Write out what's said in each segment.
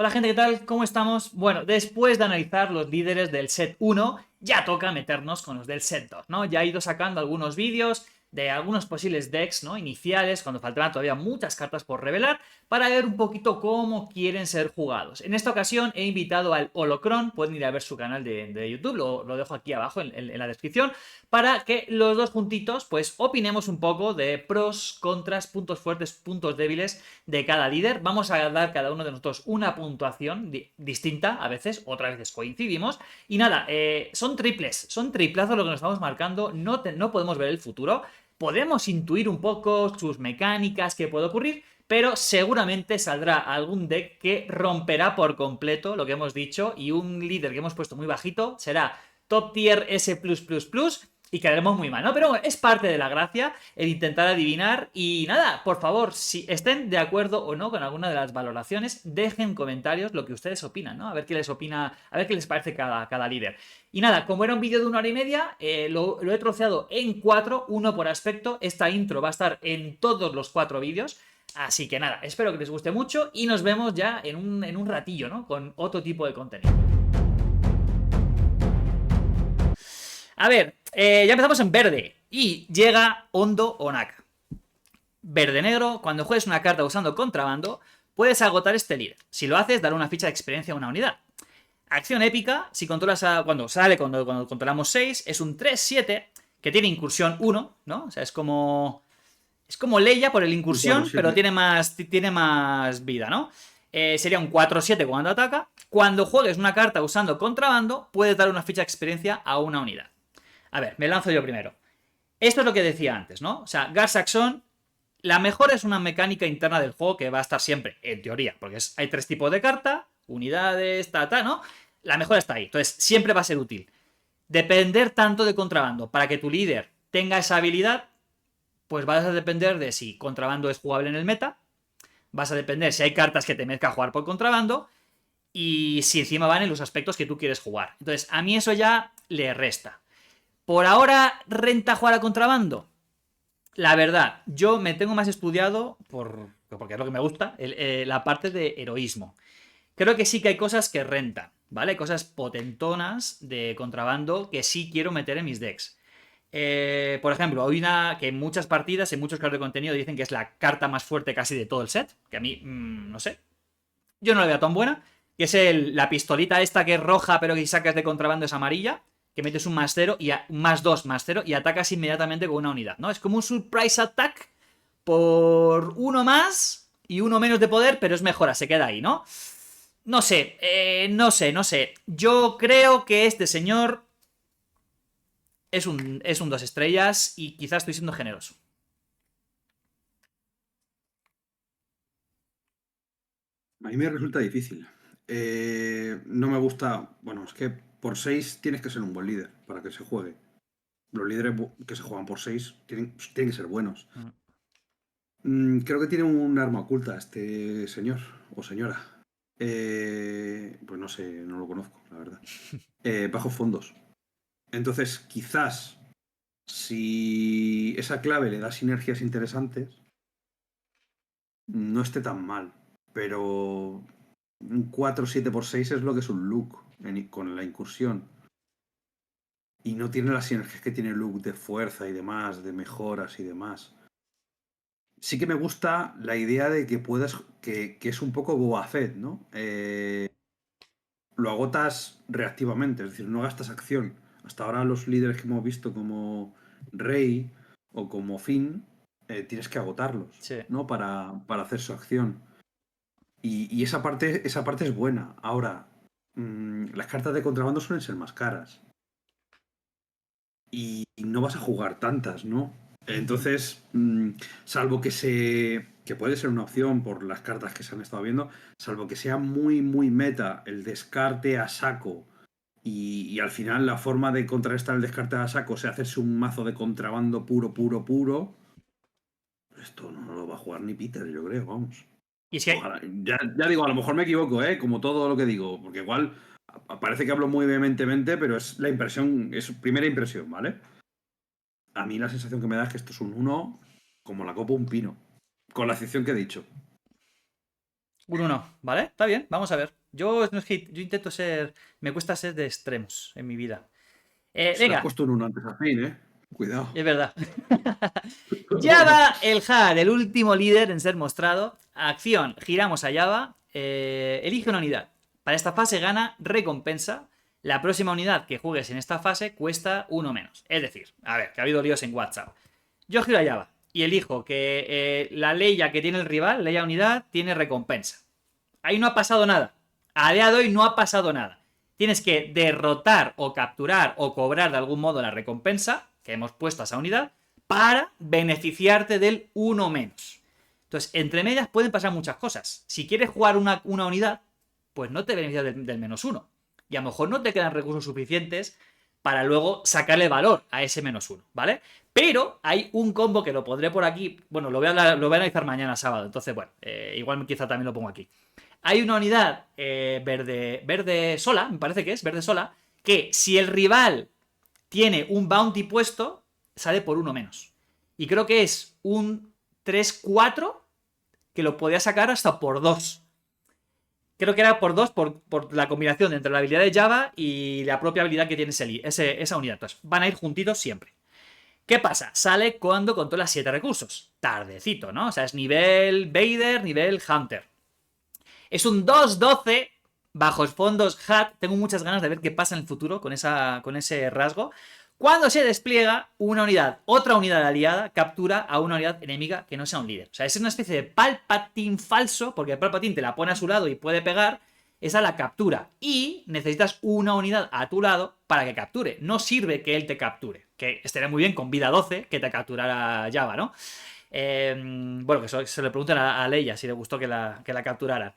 Hola gente, ¿qué tal? ¿Cómo estamos? Bueno, después de analizar los líderes del set 1, ya toca meternos con los del set 2, ¿no? Ya he ido sacando algunos vídeos de algunos posibles decks, ¿no? Iniciales, cuando faltaban todavía muchas cartas por revelar, para ver un poquito cómo quieren ser jugados. En esta ocasión he invitado al Holocron, pueden ir a ver su canal de YouTube, lo dejo aquí abajo en la descripción, para que los dos juntitos, pues, opinemos un poco de pros, contras, puntos fuertes, puntos débiles de cada líder. Vamos a dar cada uno de nosotros una puntuación distinta, a veces, otras veces coincidimos. Y nada, son triplazos lo que nos estamos marcando, no podemos ver el futuro. Podemos intuir un poco sus mecánicas, qué puede ocurrir, pero seguramente saldrá algún deck que romperá por completo lo que hemos dicho y un líder que hemos puesto muy bajito será top tier S+++, y quedaremos muy mal, ¿no? Pero bueno, es parte de la gracia el intentar adivinar. Y nada, por favor, si estén de acuerdo o no con alguna de las valoraciones, dejen en comentarios lo que ustedes opinan, ¿no? A ver qué les opina, a ver qué les parece cada líder. Y nada, como era un vídeo de 1 hora y media, lo he troceado en 4, uno por aspecto. Esta intro va a estar en todos los 4 vídeos. Así que nada, espero que les guste mucho y nos vemos ya en un ratillo, ¿no? Con otro tipo de contenido. A ver, ya empezamos en verde. Y llega Hondo Onak. Verde-negro, cuando juegues una carta usando contrabando, puedes agotar este líder. Si lo haces, dará una ficha de experiencia a una unidad. Acción épica, si controlas cuando sale, cuando controlamos 6, es un 3-7 que tiene incursión 1, ¿no? O sea, es como. Es como Leia por el Un cuatro incursión, pero siete tiene más vida, ¿no? Sería un 4-7 cuando ataca. Cuando juegues una carta usando contrabando, puedes dar una ficha de experiencia a una unidad. A ver, me lanzo yo primero. Esto es lo que decía antes, ¿no? O sea, Gar Saxon, la mejor es una mecánica interna del juego que va a estar siempre, en teoría, porque hay 3 tipos de carta, unidades, ¿no? La mejor está ahí. Entonces, siempre va a ser útil. Depender tanto de contrabando para que tu líder tenga esa habilidad, pues vas a depender de si contrabando es jugable en el meta, vas a depender si hay cartas que te merezca jugar por contrabando y si encima van en los aspectos que tú quieres jugar. Entonces, a mí eso ya le resta. Por ahora, renta jugar a contrabando. La verdad, yo me tengo más estudiado, porque es lo que me gusta, la parte de heroísmo. Creo que sí que hay cosas que rentan, ¿vale? Cosas potentonas de contrabando que sí quiero meter en mis decks. Por ejemplo, hay una que en muchas partidas, en muchos creadores de contenido dicen que es la carta más fuerte casi de todo el set, que a mí, no sé, yo no la veo tan buena, que es la pistolita esta que es roja pero que si sacas de contrabando es amarilla, que metes un +0 y un +2/+0 y atacas inmediatamente con una unidad, ¿no? Es como un surprise attack por uno más y uno menos de poder, pero es mejora, se queda ahí, ¿no? No sé. Yo creo que este señor es un 2 estrellas y quizás estoy siendo generoso. A mí me resulta difícil. No me gusta. Bueno, es que por 6 tienes que ser un buen líder para que se juegue. Los líderes que se juegan por 6 tienen que ser buenos. Creo que tiene un arma oculta este señor o señora. Pues no sé, no lo conozco, la verdad. Bajos fondos. Entonces, quizás si esa clave le da sinergias interesantes, no esté tan mal. Pero un 4-7 por 6 es lo que es un look con la incursión. Y no tiene las sinergias que tiene look de fuerza y demás, de mejoras y demás. Sí que me gusta la idea de que puedas, que es un poco Boba Fett, ¿no? Lo agotas reactivamente, es decir, no gastas acción. Hasta ahora los líderes que hemos visto como Rey o como Finn, tienes que agotarlos, Sí. ¿no? Para hacer su acción. Y esa parte es buena. Ahora, las cartas de contrabando suelen ser más caras. Y no vas a jugar tantas, ¿no? Entonces, salvo que puede ser una opción por las cartas que se han estado viendo, salvo que sea muy, muy meta el descarte a saco y al final la forma de contrarrestar el descarte a saco sea hacerse un mazo de contrabando puro, puro, puro, esto no lo va a jugar ni Peter, yo creo, vamos. Y es que Ojalá. Ya digo, a lo mejor me equivoco, ¿eh? Como todo lo que digo, porque igual parece que hablo muy vehementemente, pero es la impresión, es primera impresión, ¿vale? A mí la sensación que me da es que esto es un 1 como la copa un pino, con la excepción que he dicho. Un 1, ¿vale? Está bien, vamos a ver. Yo, no es que yo intento ser. Me cuesta ser de extremos en mi vida. Se le has Venga, puesto un 1 antes a fin, ¿eh? Cuidado. es verdad. Java, el HUD, el último líder en ser mostrado. Acción, giramos a Java. Elige una unidad. Para esta fase gana recompensa. La próxima unidad que juegues en esta fase cuesta uno menos. Es decir, a ver, que ha habido líos en WhatsApp. Yo giro a Java y elijo que la leya que tiene el rival, leya unidad, tiene recompensa. Ahí no ha pasado nada. A día de hoy no ha pasado nada. Tienes que derrotar o capturar o cobrar de algún modo la recompensa que hemos puesto a esa unidad para beneficiarte del uno menos. Entonces, entre medias pueden pasar muchas cosas. Si quieres jugar una unidad, pues no te beneficias del menos uno. Y a lo mejor no te quedan recursos suficientes para luego sacarle valor a ese menos uno, ¿vale? Pero hay un combo que lo pondré por aquí. Bueno, lo voy a analizar mañana sábado. Entonces, bueno, igual quizá también lo pongo aquí. Hay una unidad verde sola, me parece que es, verde sola, que si el rival tiene un bounty puesto, sale por uno menos. Y creo que es un 3-4 que lo podía sacar hasta por 2. Creo que era por 2 por la combinación entre la habilidad de Java y la propia habilidad que tiene esa unidad. Entonces, van a ir juntitos siempre. ¿Qué pasa? Sale cuando controla 7 recursos. Tardecito, ¿no? O sea, es nivel Vader, nivel Hunter. Es un 2-12 bajos fondos HAT. Tengo muchas ganas de ver qué pasa en el futuro con ese rasgo. Cuando se despliega una unidad, otra unidad aliada captura a una unidad enemiga que no sea un líder. O sea, es una especie de Palpatine falso, porque el Palpatine te la pone a su lado y puede pegar. Esa la captura. Y necesitas una unidad a tu lado para que capture. No sirve que él te capture. Que estaría muy bien con vida 12 que te capturara Java, ¿no? Bueno, que se le pregunten a Leia si le gustó que la capturaran.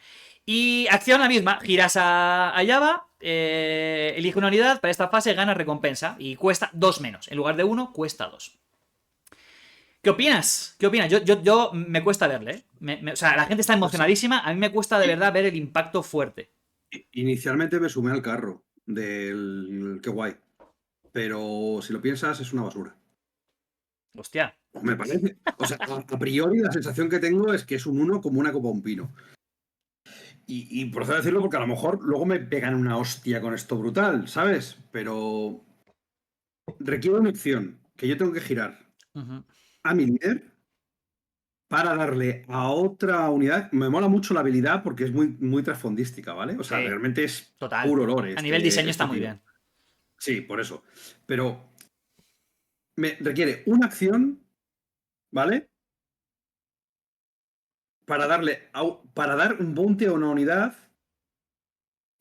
Y acción la misma, giras a Java, elige una unidad, para esta fase gana recompensa y cuesta 2 menos. En lugar de 1, cuesta 2. ¿Qué opinas? ¿Qué opinas? Yo me cuesta verle, ¿eh? O sea, la gente está Pues emocionadísima, a mí me cuesta de verdad ver el impacto fuerte. inicialmente me sumé al carro del qué guay. Pero si lo piensas, es una basura. Hostia. O me parece. O sea, a priori la sensación que tengo es que es un 1 como una copa un pino. Y procedo a decirlo porque a lo mejor luego me pegan una hostia con esto brutal, ¿sabes? Pero requiere una acción que yo tengo que girar Ujú. a mi líder para darle a otra unidad. Me mola mucho la habilidad porque es muy, muy trasfondística, ¿vale? O sea, Sí, realmente es total. puro lore A nivel diseño está este muy tío. bien. Sí, por eso. Pero me requiere una acción, ¿vale? Para dar un bounty a una unidad.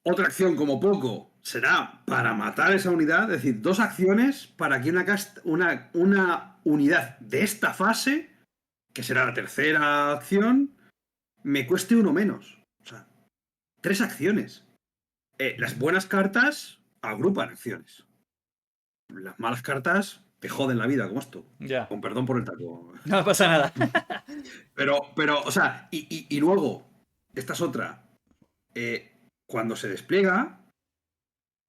Otra acción, como poco, será para matar esa unidad. Es decir, dos acciones para que una unidad de esta fase, que será la tercera acción, me cueste uno menos. O sea, tres acciones. Las buenas cartas agrupan acciones. Las malas cartas te joden la vida, como esto. Ya. Con perdón por el taco. No pasa nada. O sea, y luego, esta es otra. Cuando se despliega,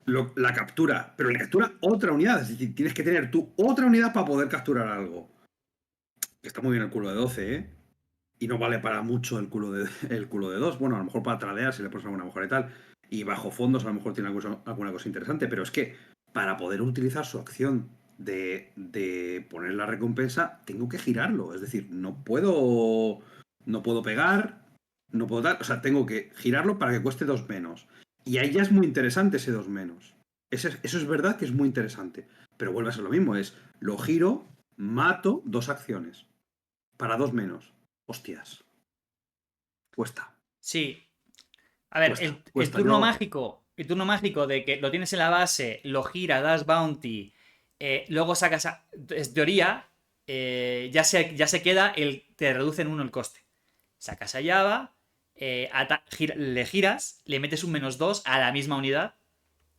la captura, pero le captura otra unidad. Es decir, tienes que tener tú otra unidad para poder capturar algo. Que está muy bien el culo de 12, ¿eh? Y no vale para mucho el culo de 2. Bueno, a lo mejor para tradear si le pones alguna mejor y tal. Y bajo fondos a lo mejor tiene alguna cosa interesante. Pero es que para poder utilizar su acción de poner la recompensa, tengo que girarlo. Es decir, no puedo pegar, no puedo dar. O sea, tengo que girarlo para que cueste 2 menos. Y ahí ya es muy interesante ese 2 menos. Eso es verdad que es muy interesante. Pero vuelve a ser lo mismo. Lo giro, mato dos acciones. Para 2 menos. Hostias. Cuesta. Sí. A ver, el Cuesta. turno mágico. El turno mágico de que lo tienes en la base, lo giras, das bounty, luego sacas. Es teoría, ya se queda te reduce en uno el coste. Sacas a Java, le giras, le metes un -2 a la misma unidad.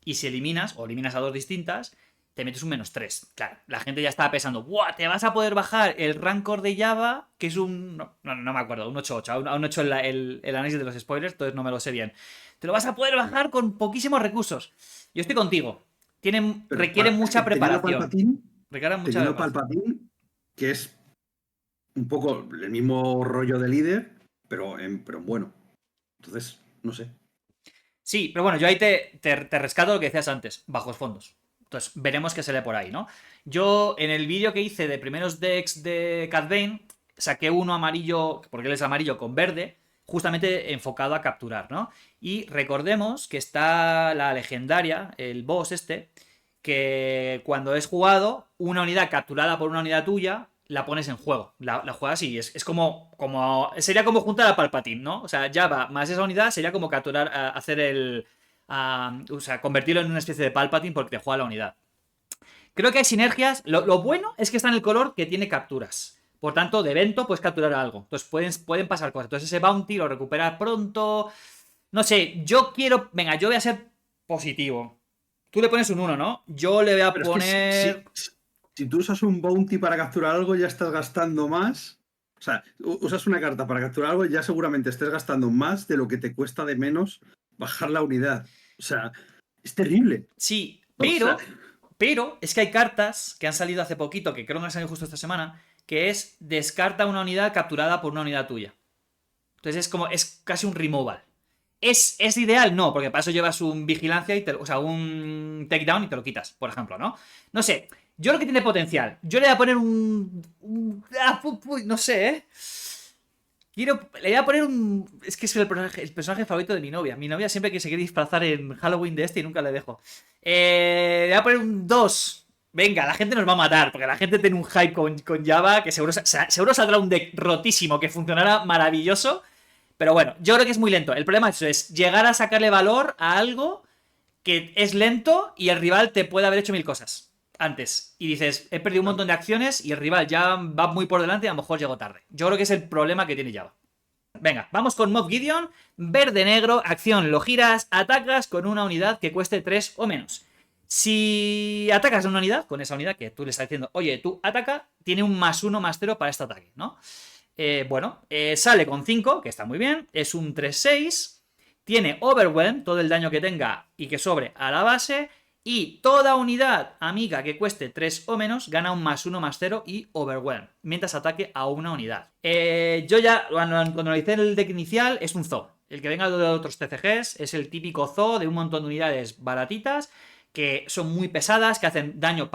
Y si eliminas, o eliminas a dos distintas, te metes un -3. Claro, la gente ya estaba pensando, ¡buah! Te vas a poder bajar el Rancor de Java, que es un. No me acuerdo, un 8-8. Aún no he hecho el análisis de los spoilers, entonces no me lo sé bien. Te lo vas a poder bajar con poquísimos recursos. Yo estoy contigo. Pero Requiere es mucha que preparación. Requiere mucha Teniendo preparación. Palpatine, que es un poco el mismo rollo de líder, pero en bueno. Entonces, no sé. Sí, pero bueno, yo ahí te rescato lo que decías antes, bajos fondos. Entonces, veremos qué sale por ahí, ¿no? Yo, en el vídeo que hice de primeros decks de Cad Bane, saqué uno amarillo, porque él es amarillo con verde, justamente enfocado a capturar, ¿no? Y recordemos que está la legendaria, el boss este, que cuando es jugado, una unidad capturada por una unidad tuya, la pones en juego. La juegas y es como. Sería como juntar a Palpatine, ¿no? O sea, Java más esa unidad sería como capturar, hacer el. O sea, convertirlo en una especie de Palpatine porque te juega la unidad. Creo que hay sinergias. Lo bueno es que está en el color que tiene capturas. Por tanto, de evento puedes capturar algo. Entonces pueden pasar cosas. Entonces ese bounty lo recuperas pronto. No sé, yo quiero. Venga, yo voy a ser positivo. Tú le pones un 1, ¿no? Yo le voy a Pero es que poner. si tú usas un bounty para capturar algo, ya estás gastando más. O sea, usas una carta para capturar algo y ya seguramente estés gastando más de lo que te cuesta de menos bajar la unidad. O sea, es terrible. Sí, O sea, pero es que hay cartas que han salido hace poquito, que creo que han salido justo esta semana, que es descarta una unidad capturada por una unidad tuya. Entonces es casi un removal. ¿Es ideal? No, porque para eso llevas un vigilancia y o sea, un takedown y te lo quitas, por ejemplo, ¿no? No sé, yo creo que tiene potencial. Yo le voy a poner no sé, ¿eh? Le voy a poner un. Es que es el personaje favorito de mi novia. Mi novia siempre que se quiere disfrazar en Halloween de este y nunca le dejo. Le voy a poner un 2. Venga, la gente nos va a matar, porque la gente tiene un hype con Java que seguro saldrá un deck rotísimo que funcionará maravilloso. Pero bueno, yo creo que es muy lento. El problema es llegar a sacarle valor a algo que es lento y el rival te puede haber hecho mil cosas antes. Y dices, he perdido un montón de acciones y el rival ya va muy por delante y a lo mejor llego tarde. Yo creo que es el problema que tiene Java. Venga, vamos con Moff Gideon. Verde-negro, acción, lo giras, atacas con una unidad que cueste 3 o menos. Si atacas a una unidad, con esa unidad que tú le estás diciendo, oye, tú ataca, tiene un +1/+0 para este ataque, ¿no? Sale con 5, que está muy bien, es un 3-6, tiene Overwhelm, todo el daño que tenga y que sobre a la base, y toda unidad amiga que cueste 3 o menos gana un +1/+0 y Overwhelm, mientras ataque a una unidad. Yo ya, cuando analicé el deck inicial, es un Zoo. El que venga de otros TCGs es el típico Zoo de un montón de unidades baratitas, que son muy pesadas, que hacen daño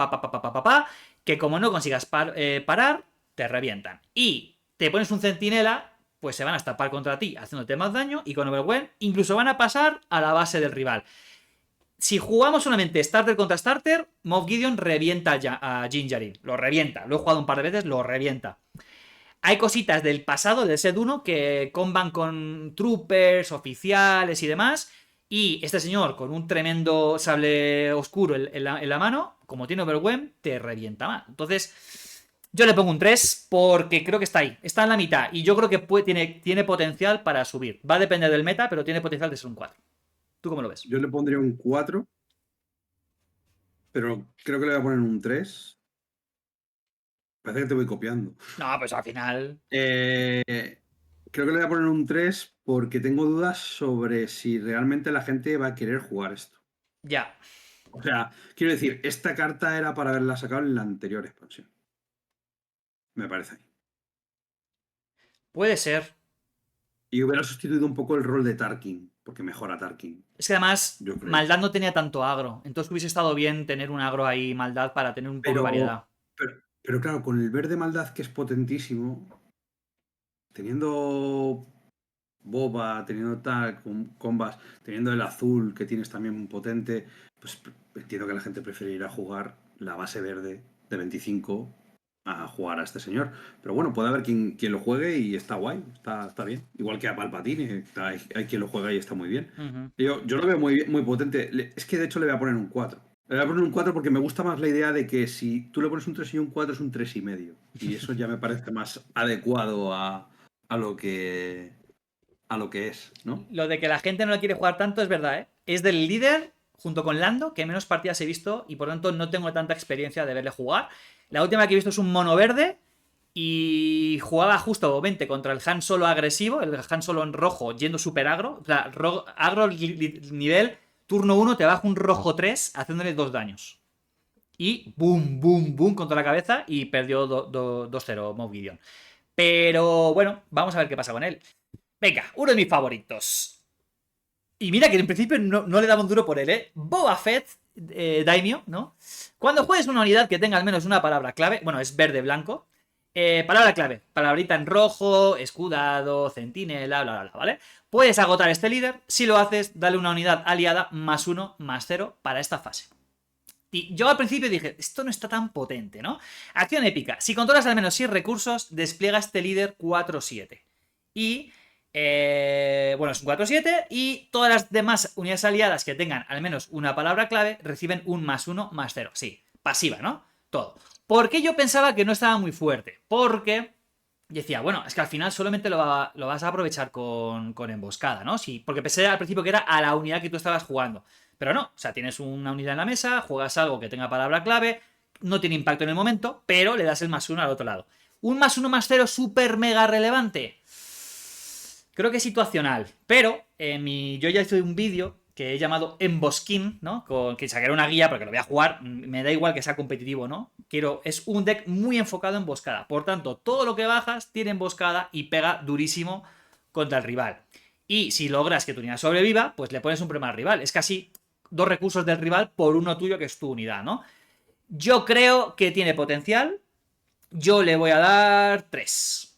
que como no consigas parar, te revientan. Y te pones un centinela, pues se van a estampar contra ti, haciéndote más daño, y con Overwhelm incluso van a pasar a la base del rival. Si jugamos solamente starter contra starter, Moff Gideon revienta a Gingerine. Lo revienta. Lo he jugado un par de veces, lo revienta. Hay cositas del pasado, del set 1, que comban con troopers, oficiales y demás. Y este señor, con un tremendo sable oscuro en la mano, como tiene Overwhelm, te revienta más. Entonces, yo le pongo un 3 porque creo que está ahí. Está en la mitad. Y yo creo que tiene potencial para subir. Va a depender del meta, pero tiene potencial de ser un 4. ¿Tú cómo lo ves? yo le pondría un 4, pero creo que le voy a poner un 3. Parece que te voy copiando. No, pues al final. Eh, Creo que le voy a poner un 3 porque tengo dudas sobre si realmente la gente va a querer jugar esto. Ya. O sea, quiero decir, esta carta era para haberla sacado en la anterior expansión. Me parece. Puede ser. Y hubiera sustituido un poco el rol de Tarkin, porque mejora Tarkin, Es que además, yo creo. maldad no tenía tanto agro. Entonces hubiese estado bien tener un agro ahí, maldad, para tener un poco de Pero, variedad. pero claro, con el verde maldad que es potentísimo, teniendo Boba, teniendo tal, combas, teniendo el azul que tienes también muy potente, pues entiendo que la gente preferirá jugar la base verde de 25 a jugar a este señor. Pero bueno, puede haber quien lo juegue y está guay, está bien. Igual que a Palpatine, hay quien lo juega y está muy bien. Ujú. Yo lo veo muy potente. Es que de hecho le voy a poner un 4. Le voy a poner un 4 porque me gusta más la idea de que si tú le pones un 3 y un 4 es un 3,5. Y eso ya me parece más adecuado a lo que es, ¿no? Lo de que la gente no lo quiere jugar tanto es verdad, ¿eh? Es del líder, junto con Lando, que menos partidas he visto y por lo tanto no tengo tanta experiencia de verle jugar. La última que he visto es un mono verde y jugaba justo 20 contra el Han Solo agresivo, el Han Solo en rojo yendo super agro. O sea, agro nivel turno 1 te baja un rojo 3 haciéndole 2 daños. Y boom, boom, boom contra la cabeza y perdió 2-0 Moff Gideon. Pero bueno, vamos a ver qué pasa con él. Venga, uno de mis favoritos. Y mira que en principio no le daba un duro por él, ¿eh? Boba Fett, Daimyo, ¿no? Cuando juegues una unidad que tenga al menos una palabra clave, bueno, es verde-blanco, palabra clave, palabrita en rojo, escudado, centinela, bla, bla, bla, ¿vale? Puedes agotar este líder. Si lo haces, dale una unidad aliada +1/+0 para esta fase. Y yo al principio dije, esto no está tan potente, ¿no? Acción épica. Si controlas al menos 6 recursos, despliega este líder 4-7. Y, bueno, es un 4-7 y todas las demás unidades aliadas que tengan al menos una palabra clave reciben un +1/+0. Sí, pasiva, ¿no? Todo. ¿Por qué yo pensaba que no estaba muy fuerte? Porque decía, bueno, es que al final solamente lo vas a aprovechar con emboscada, ¿no? Sí, porque pensé al principio que era a la unidad que tú estabas jugando. Pero no, o sea, tienes una unidad en la mesa, juegas algo que tenga palabra clave, no tiene impacto en el momento, pero le das el +1 al otro lado. Un +1/+0 súper mega relevante. Creo que es situacional, pero yo ya hice un vídeo que he llamado Embosquín, ¿no? Que sacaré una guía porque lo voy a jugar, me da igual que sea competitivo, ¿no? Es un deck muy enfocado en emboscada, por tanto, todo lo que bajas tiene emboscada y pega durísimo contra el rival. Y si logras que tu unidad sobreviva, pues le pones un problema al rival. Es casi 2 recursos del rival por uno tuyo que es tu unidad, ¿no? Yo creo que tiene potencial. Yo le voy a dar 3.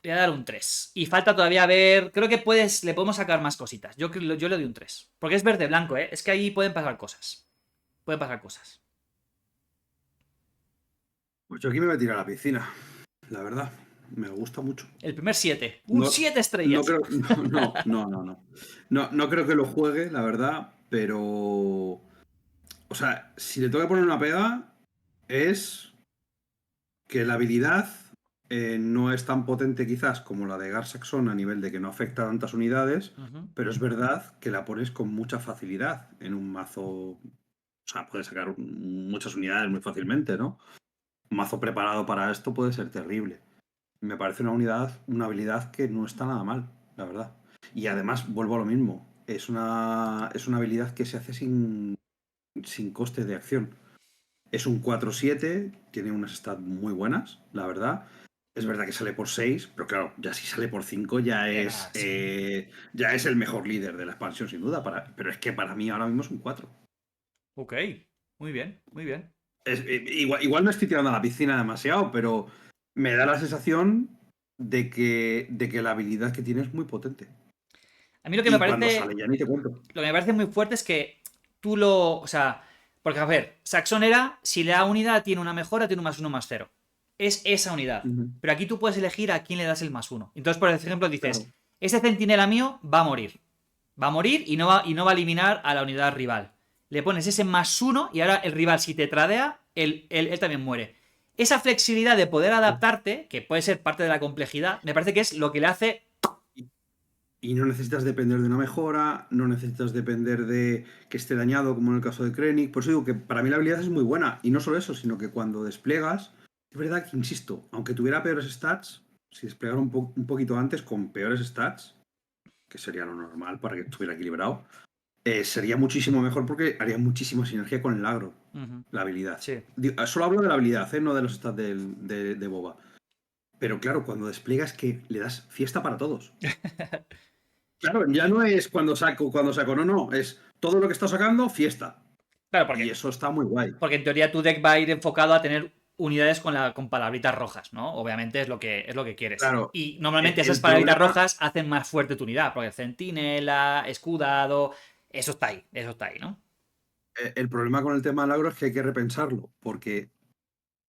Le voy a dar un 3. Y falta todavía ver. Creo que le podemos sacar más cositas. Yo le doy un 3. Porque es verde-blanco, ¿eh? Es que ahí pueden pasar cosas. Pueden pasar cosas. Pues yo aquí me voy a tirar a la piscina, la verdad. Me gusta mucho. El primer 7. Un No, 7 no estrellas. creo. No creo que lo juegue, la verdad. Pero. O sea, si le tengo que poner una pega, es que la habilidad no es tan potente quizás como la de Gar Saxon a nivel de que no afecta a tantas unidades, pero es verdad que la pones con mucha facilidad en un mazo. O sea, puedes sacar muchas unidades muy fácilmente, ¿no? Un mazo preparado para esto puede ser terrible. Me parece una habilidad que no está nada mal, la verdad. Y además, vuelvo a lo mismo. Es una habilidad que se hace sin coste de acción. Es un 4-7, tiene unas stats muy buenas, la verdad. Es verdad que sale por 6, pero claro, ya si sale por 5 ya es el mejor líder de la expansión, sin duda. Pero es que para mí ahora mismo es un 4. Ok. Muy bien, muy bien. Igual me estoy tirando a la piscina demasiado, pero me da la sensación de que la habilidad que tiene es muy potente. A mí lo que me Y cuando parece. sale ya ni te cuento. Lo que me parece muy fuerte es que tú lo. O sea. Porque, a ver, Saxonera, si la unidad tiene una mejora, tiene un +1/+0. Es esa unidad. Ujú. Pero aquí tú puedes elegir a quién le das el +1. Entonces, por ejemplo, dices: Claro. este centinela mío va a morir. Va a morir y no va a eliminar a la unidad rival. Le pones ese +1 y ahora el rival, si te tradea, él también muere. Esa flexibilidad de poder adaptarte, que puede ser parte de la complejidad, me parece que es lo que le hace. Y no necesitas depender de una mejora, no necesitas depender de que esté dañado, como en el caso de Krennic. Por eso digo que para mí la habilidad es muy buena. Y no solo eso, sino que cuando despliegas, es verdad que, insisto, aunque tuviera peores stats, si desplegara un poquito antes con peores stats, que sería lo normal para que estuviera equilibrado, sería muchísimo mejor porque haría muchísima sinergia con el agro, la habilidad. Sí. Solo hablo de la habilidad, no de los stats de Boba. Pero claro, cuando despliegas que le das fiesta para todos. Claro, ya no es cuando saco, no, es todo lo que está sacando, fiesta. Claro, Y eso está muy guay. porque en teoría tu deck va a ir enfocado a tener unidades con palabritas rojas, ¿no? Obviamente es lo que quieres. Claro, Y normalmente esas el palabritas problema, rojas hacen más fuerte tu unidad, porque centinela, escudado, eso está ahí, ¿no? el problema con el tema del agro es que hay que repensarlo, porque,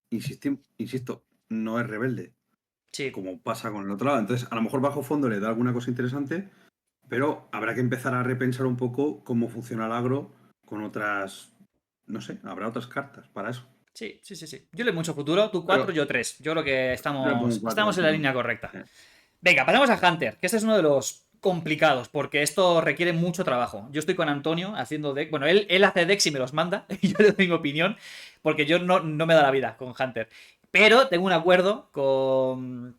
insisto, no es rebelde, Sí, como pasa con el otro lado. Entonces, a lo mejor bajo fondo le da alguna cosa interesante, pero habrá que empezar a repensar un poco cómo funciona el agro con otras, no sé, habrá otras cartas para eso. sí, sí, sí, sí. Yo le doy mucho futuro, tú 4, Pero yo 3. Yo creo que yo le pongo estamos, un 4 estamos en la también. línea correcta. Venga, pasamos a Hunter, que este es uno de los complicados, porque esto requiere mucho trabajo. Yo estoy con Antonio haciendo deck. Bueno, él hace decks y me los manda, y yo le doy mi opinión, porque yo no me da la vida con Hunter. Pero tengo un acuerdo con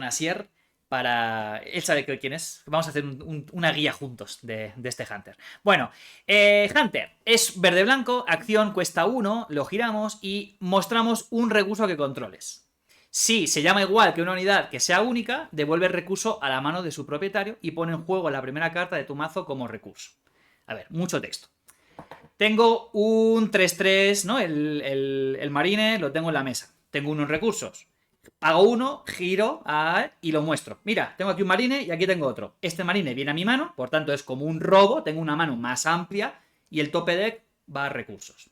Asier para. Él sabe quién es. Vamos a hacer una guía juntos de este Hunter. Bueno, Hunter es verde-blanco, acción cuesta 1, lo giramos y mostramos un recurso que controles. Si se llama igual que una unidad que sea única, devuelve el recurso a la mano de su propietario y pone en juego la primera carta de tu mazo como recurso. A ver, mucho texto. Tengo un 3-3, ¿no? El marine lo tengo en la mesa. Tengo unos recursos. Hago uno, giro y lo muestro. Mira, tengo aquí un marine y aquí tengo otro. Este marine viene a mi mano, por tanto es como un robo, tengo una mano más amplia y el tope deck va a recursos.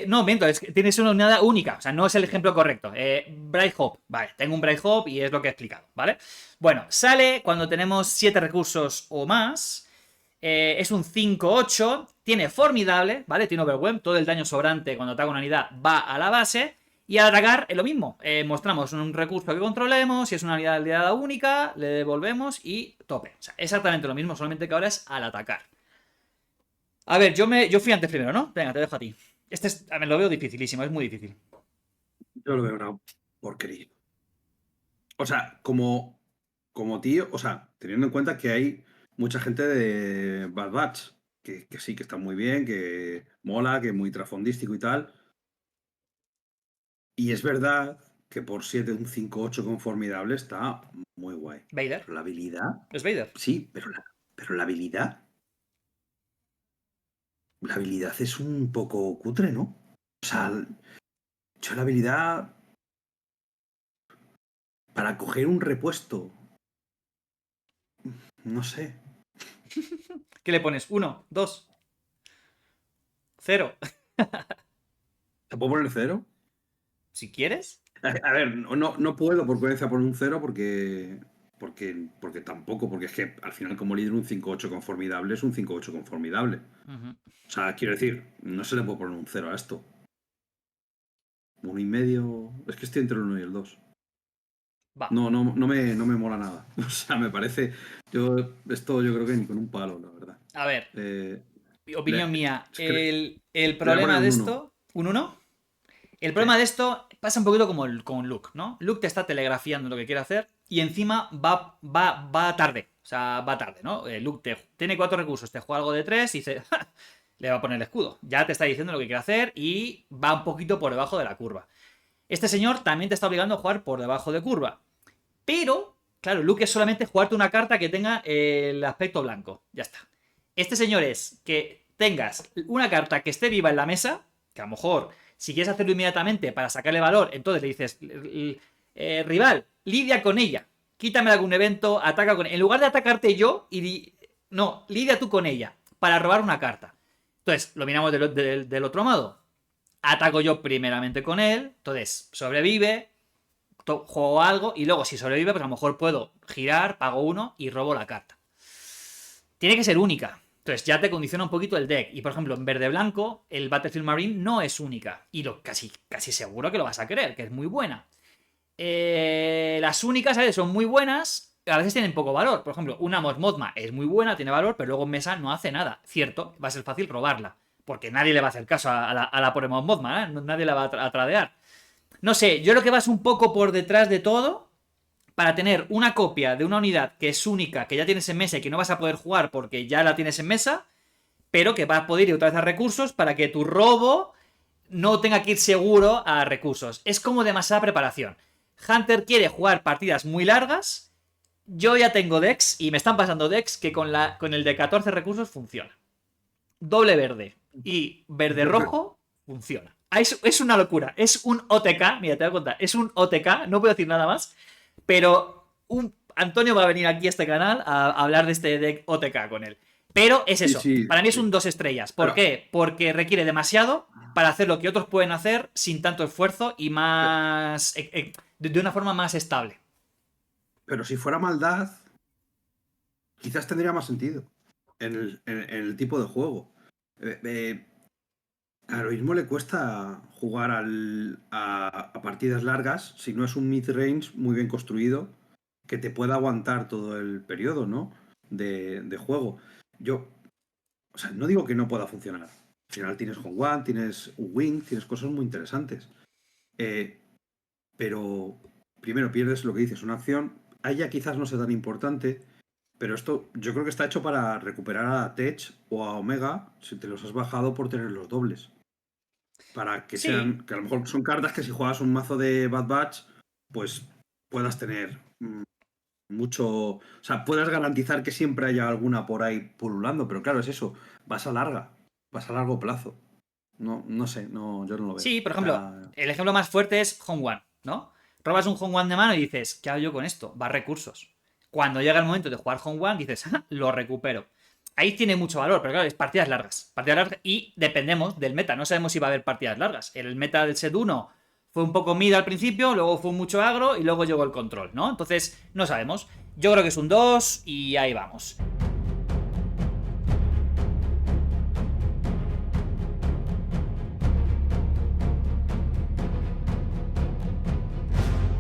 No, miento, es que tienes una unidad única, o sea, no es el ejemplo correcto. Bright Hope, vale, tengo un Bright Hope y es lo que he explicado, ¿vale? Bueno, sale cuando tenemos 7 recursos o más. Es un 5-8, tiene formidable, ¿vale? Tiene overwhelm, todo el daño sobrante cuando ataca una unidad va a la base. Y al atacar es lo mismo, mostramos un recurso que controlemos, si es una unidad aliada única, le devolvemos y tope. O sea, exactamente lo mismo, solamente que ahora es al atacar. A ver, yo fui antes primero, ¿no? Venga, te dejo a ti. A ver, lo veo dificilísimo, es muy difícil. Yo lo veo una porquería. O sea, como tío, o sea, teniendo en cuenta que hay mucha gente de Bad Batch, que sí, que está muy bien, que mola, que es muy trasfondístico y tal. Y es verdad que por 7 un 5-8 con formidable está muy guay. Vader. Pero la habilidad, Es Vader. sí, pero la habilidad es un poco cutre, ¿no? O sea, yo la habilidad para coger un repuesto, no sé. ¿Qué le pones? 1, 2, 0. ¿Te puedo poner cero? Si quieres. A ver, no puedo por coherencia poner un cero porque tampoco, porque es que al final como líder un 5-8 con formidable es un 5-8 con formidable. O sea, quiero decir, no se le puede poner un cero a esto. 1,5. Es que estoy entre el 1 y el 2. Va. No me mola nada. O sea, me parece. Esto yo creo que ni con un palo, la verdad. A ver, Eh, opinión le, mía. es que El le voy a poner problema de un 1. esto. ¿Un 1? El Sí. problema de esto pasa un poquito como con Luke, ¿no? Luke te está telegrafiando lo que quiere hacer y encima va tarde. O sea, va tarde, ¿no? Luke tiene 4 recursos, te juega algo de 3 y dice, ¡ja! Le va a poner el escudo. Ya te está diciendo lo que quiere hacer y va un poquito por debajo de la curva. Este señor también te está obligando a jugar por debajo de curva. Pero, claro, Luke es solamente jugarte una carta que tenga el aspecto blanco. Ya está. Este señor es que tengas una carta que esté viva en la mesa, que a lo mejor, si quieres hacerlo inmediatamente para sacarle valor, entonces le dices, rival, lidia con ella. Quítame algún evento, ataca con ella. En lugar de atacarte yo, no, lidia tú con ella para robar una carta. Entonces, lo miramos del otro modo. Ataco yo primeramente con él, entonces sobrevive, juego algo y luego si sobrevive, pues a lo mejor puedo girar, pago uno y robo la carta. Tiene que ser única. Entonces ya te condiciona un poquito el deck. Y por ejemplo, en verde-blanco, el Battlefield Marine no es única. Y casi seguro que lo vas a querer, que es muy buena. Las únicas, ¿sabes? Son muy buenas. A veces tienen poco valor. Por ejemplo, una Mos Mothma es muy buena, tiene valor, pero luego en mesa no hace nada. Cierto, va a ser fácil robarla. Porque nadie le va a hacer caso a la pobre Mos Mothma, ¿eh? Nadie la va a tradear. No sé, yo creo que vas un poco por detrás de todo para tener una copia de una unidad que es única, que ya tienes en mesa y que no vas a poder jugar porque ya la tienes en mesa, pero que vas a poder ir otra vez a recursos para que tu robo no tenga que ir seguro a recursos. Es como demasiada preparación. Hunter quiere jugar partidas muy largas. Yo ya tengo decks y me están pasando decks que con el de 14 recursos funciona. Doble verde y verde rojo funciona. Es una locura. Es un OTK. Mira, te voy a contar. Es un OTK. No puedo decir nada más. Pero Antonio va a venir aquí a este canal a hablar de este deck OTK con él. Pero es Sí, eso. sí, Para mí es sí. un 2 estrellas. ¿Por Pero, qué? Porque requiere demasiado para hacer lo que otros pueden hacer sin tanto esfuerzo y más. De una forma más estable. pero si fuera maldad, quizás tendría más sentido en el tipo de juego. A Heroísmo le cuesta jugar a partidas largas si no es un mid-range muy bien construido que te pueda aguantar todo el periodo, ¿no? De juego. Yo, o sea, no digo que no pueda funcionar. Al final tienes Hong One, tienes un Wing, tienes cosas muy interesantes. Eh, pero primero pierdes lo que dices, una acción. A ella quizás no sea tan importante, pero esto yo creo que está hecho para recuperar a Tech o a Omega si te los has bajado por tener los dobles. Para que Sí, sean, que a lo mejor son cartas que si juegas un mazo de Bad Batch, pues puedas tener mucho, o sea, puedas garantizar que siempre haya alguna por ahí pululando, pero claro, es eso, vas a largo plazo. No, no sé, no, yo no lo veo. sí, por O ejemplo, sea, el ejemplo más fuerte es Home One, ¿no? Robas un Home One de mano y dices, ¿qué hago yo con esto? Va recursos. Cuando llega el momento de jugar Home One, dices, "Ah, lo recupero". Ahí tiene mucho valor, pero claro, es partidas largas. Partidas largas y dependemos del meta. No sabemos si va a haber partidas largas. El meta del set 1 fue un poco mid al principio, luego fue mucho agro y luego llegó el control, ¿no? Entonces, no sabemos. Yo creo que es un 2 y ahí vamos.